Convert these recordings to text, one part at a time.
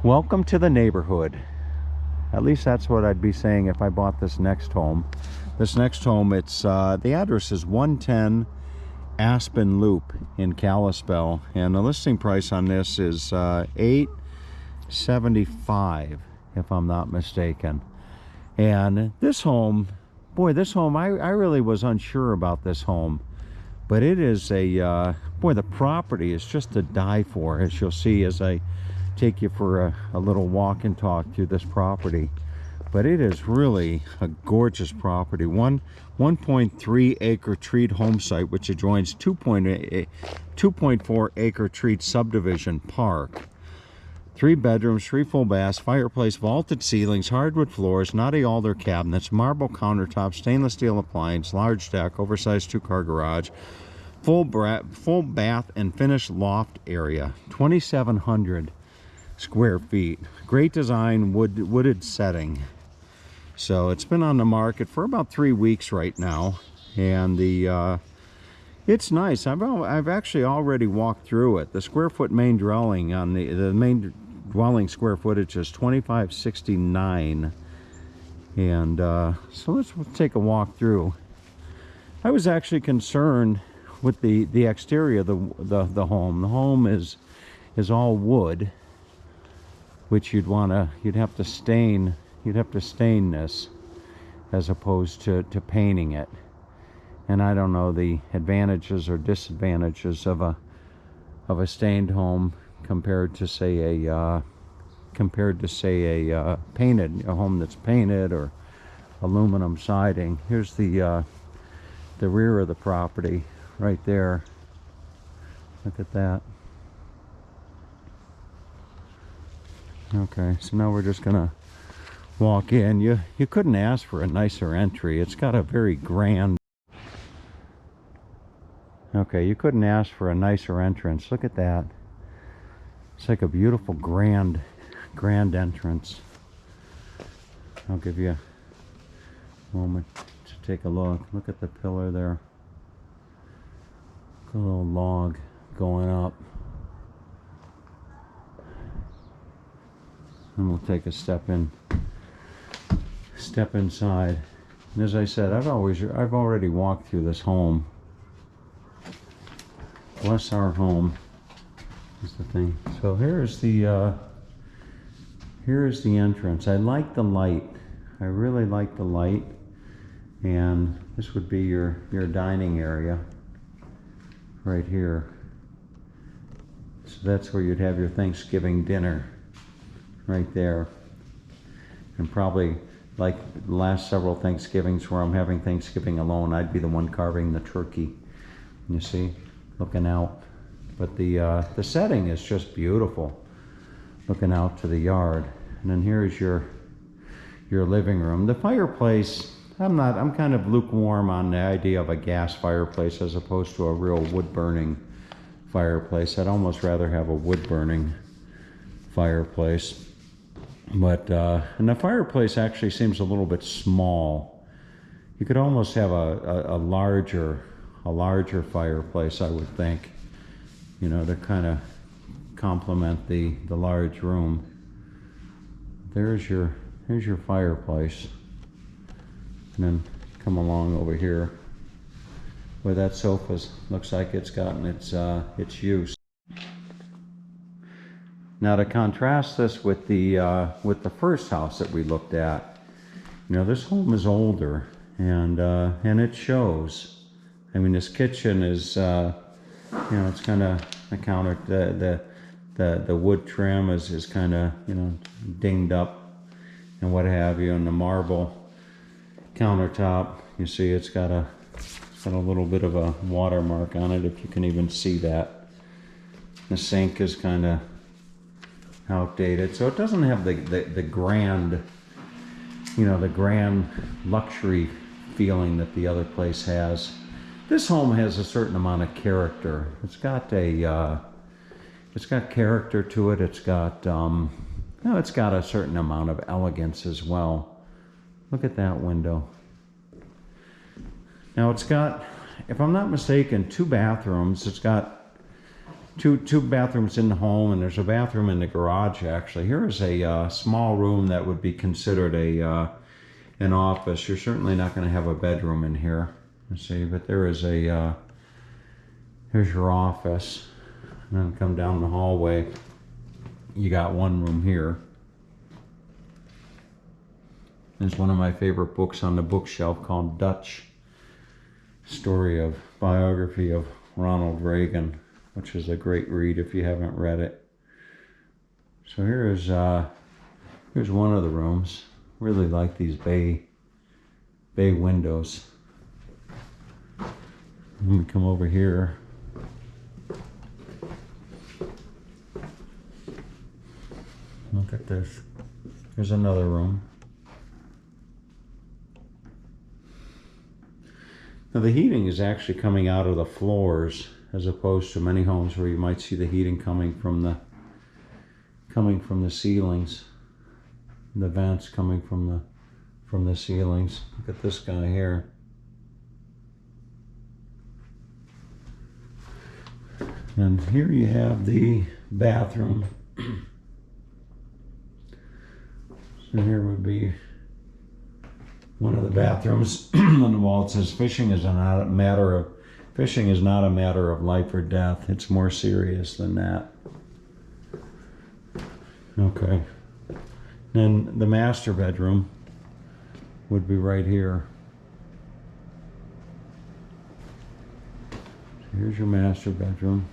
Welcome to the neighborhood. At least that's what I'd be saying if I bought this next home. This next home, it's the address is 110 Aspen Loop in Kalispell, and the listing price on this is $875 if I'm not mistaken. And this home, boy, this home, I really was unsure about this home, but it is a boy, the property is just to die for, as you'll see as I take you for a little walk and talk through this property. But it is really a gorgeous property. 1.3 acre treed home site which adjoins 2.4 acre treed subdivision park. 3 bedrooms, 3 full baths, fireplace, vaulted ceilings, hardwood floors, knotty alder cabinets, marble countertops, stainless steel appliance, large deck, oversized 2-car garage, full bath and finished loft area. 2,700 square feet. Great design, wooded setting. So it's been on the market for about 3 weeks right now, and it's nice. I've actually already walked through it. The square foot main dwelling on the main dwelling square footage is 2,569, and so let's take a walk through. I was actually concerned with the exterior of the home. The home is all wood, which you'd have to stain this as opposed to painting it. And I don't know the advantages or disadvantages of a stained home compared to say a painted home that's painted or aluminum siding. Here's the rear of the property right there. Look at that. Okay, so now we're just gonna walk in. You couldn't ask for a nicer entry. It's got a very grand, okay, you couldn't ask for a nicer entrance. Look at that. It's like a beautiful grand entrance. I'll give you a moment to take a look. Look at the pillar there. A little log going up. And we'll take a step inside. And as I said, I've already walked through this home. Bless our home is the thing. So here's the entrance. I like the light. I really like the light. And this would be your dining area right here. So that's where you'd have your Thanksgiving dinner. Right there. And probably like the last several Thanksgivings where I'm having Thanksgiving alone, I'd be the one carving the turkey. You see, looking out. But the setting is just beautiful, looking out to the yard. And then here's your living room. The fireplace, I'm kind of lukewarm on the idea of a gas fireplace as opposed to a real wood burning fireplace. I'd almost rather have a wood burning fireplace. But and the fireplace actually seems a little bit small. You could almost have a larger fireplace, I would think, you know, to kind of complement the large room. Here's your fireplace. And then come along over here where that sofa looks like it's gotten its use. Now to contrast this with the first house that we looked at, you know, this home is older, and it shows. I mean, this kitchen is, you know, it's kind of the counter, the wood trim is kind of, you know, dinged up and what have you, and the marble countertop, you see, it's got a little bit of a watermark on it, if you can even see that. The sink is kind of outdated, so it doesn't have the grand, you know, the grand luxury feeling that the other place has. This home has a certain amount of character. It's got character to it. It's got you know, it's got a certain amount of elegance as well. Look at that window. Now it's got, if I'm not mistaken, 2 bathrooms. It's got two bathrooms in the home, and there's a bathroom in the garage actually. Here is a small room that would be considered an office. You're certainly not going to have a bedroom in here. Let's see, but there is a here's your office, and then come down the hallway. You got one room here. There's one of my favorite books on the bookshelf called Dutch, story of biography of Ronald Reagan, which is a great read if you haven't read it. So here's one of the rooms. Really like these bay windows. Let me come over here. Look at this. Here's another room. Now the heating is actually coming out of the floors, as opposed to many homes where you might see the heating coming from the ceilings. The vents coming from the ceilings. Look at this guy here. And here you have the bathroom. So here would be one of the bathrooms. On the wall it says fishing is not a matter of life or death. It's more serious than that. Okay. Then the master bedroom would be right here. So here's your master bedroom.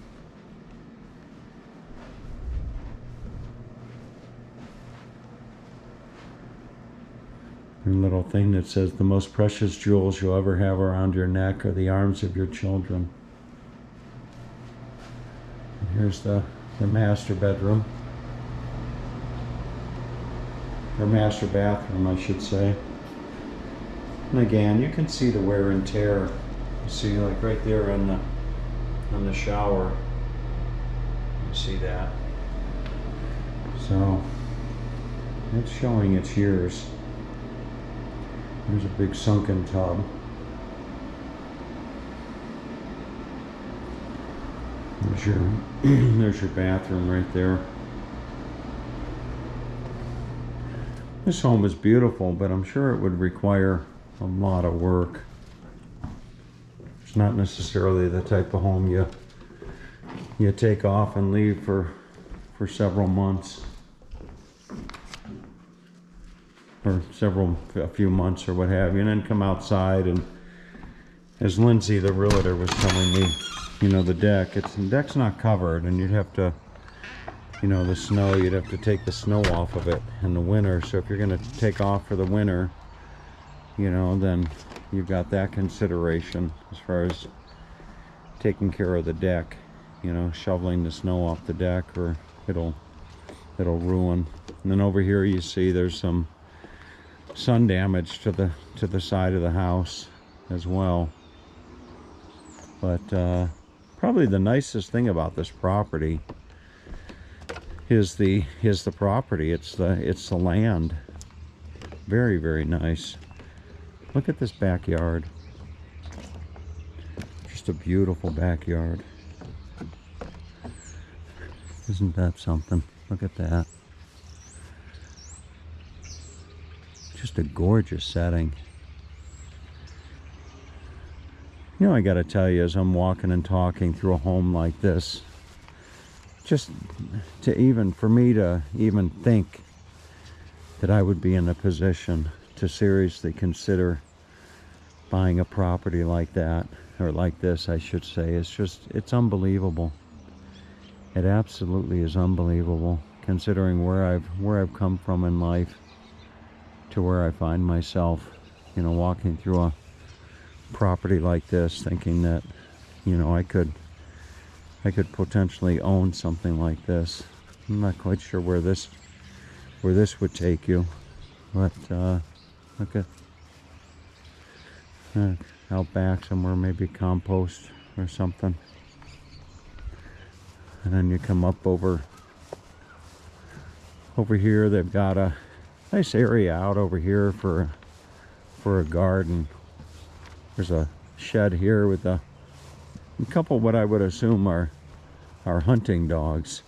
A little thing that says the most precious jewels you'll ever have around your neck are the arms of your children. And here's the master bedroom. Or master bathroom, I should say. And again, you can see the wear and tear. You see, like right there on the shower. You see that. So it's showing its years. There's a big sunken tub. There's your bathroom right there. This home is beautiful, but I'm sure it would require a lot of work. It's not necessarily the type of home you take off and leave for several months. Or a few months or what have you, and then come outside, and as Lindsay, the realtor, was telling me, you know, the deck's not covered, and you'd have to, you know, the snow, you'd have to take the snow off of it in the winter. So if you're going to take off for the winter, you know, then you've got that consideration as far as taking care of the deck, you know, shoveling the snow off the deck, or it'll ruin. And then over here you see there's some sun damage to the side of the house as well. But probably the nicest thing about this property is the property. It's the land. Very, very nice. Look at this backyard. Just a beautiful backyard. Isn't that something? Look at that. Just a gorgeous setting. You know, I gotta tell you, as I'm walking and talking through a home like this, just for me to even think that I would be in a position to seriously consider buying a property like that, or like this, I should say, it's unbelievable. It absolutely is unbelievable, considering where I've come from in life to where I find myself, you know, walking through a property like this, thinking that, you know, I could potentially own something like this. I'm not quite sure where this would take you, but look at out back somewhere, maybe compost or something, and then you come up over here. They've got a nice area out over here for a garden. There's a shed here with a couple what I would assume are our hunting dogs.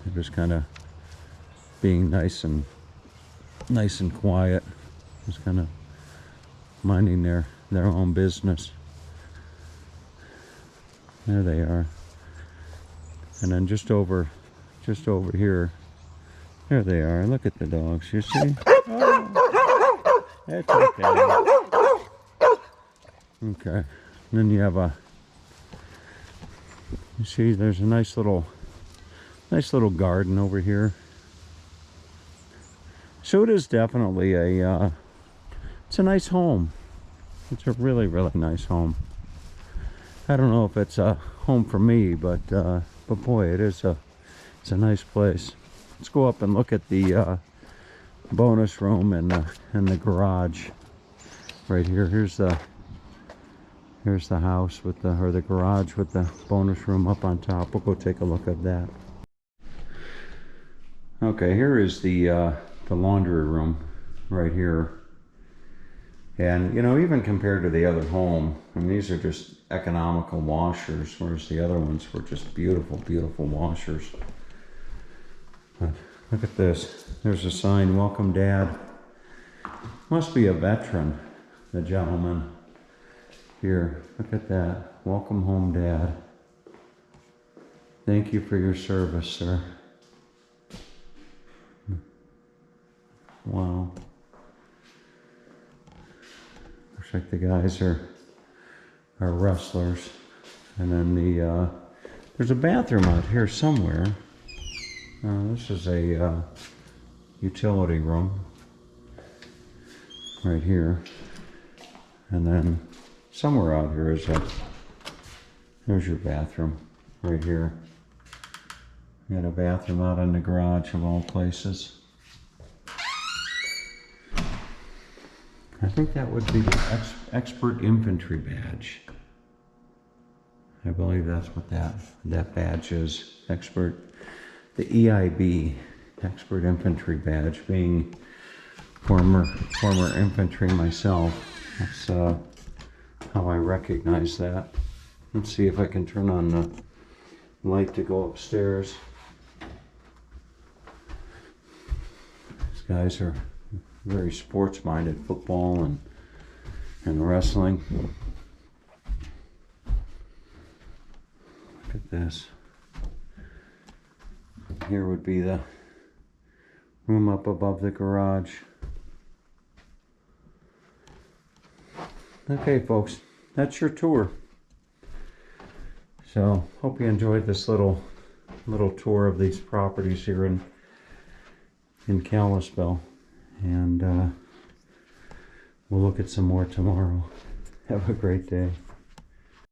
They're just kind of being nice and quiet, just kind of minding their own business. There they are. And then just over here, there they are. Look at the dogs, you see? Oh, that's okay. Okay. And then you have you see there's a nice little garden over here. So it is definitely it's a nice home. It's a really, really nice home. I don't know if it's a home for me, but boy, it's a nice place. Let's go up and look at the bonus room and the garage right here. Here's the house with the garage with the bonus room up on top. We'll go take a look at that. Okay, here is the laundry room right here. And you know, even compared to the other home, I mean, these are just economical washers, whereas the other ones were just beautiful, beautiful washers. But look at this. There's a sign, "Welcome Dad." Must be a veteran, the gentleman here. Look at that. "Welcome home, Dad. Thank you for your service, sir." Wow. Looks like the guys are wrestlers. And then there's a bathroom out here somewhere. This is a utility room right here. And then somewhere out here there's your bathroom right here. You got a bathroom out in the garage of all places. I think that would be the expert infantry badge. I believe that's what that badge is. Expert, the EIB, expert infantry badge. Being former infantry myself, that's how I recognize that. Let's see if I can turn on the light to go upstairs. These guys are very sports-minded, football and wrestling. Look at this. Here would be the room up above the garage. Okay, folks, that's your tour. So, hope you enjoyed this little tour of these properties here in Kalispell. And we'll look at some more tomorrow. Have a great day.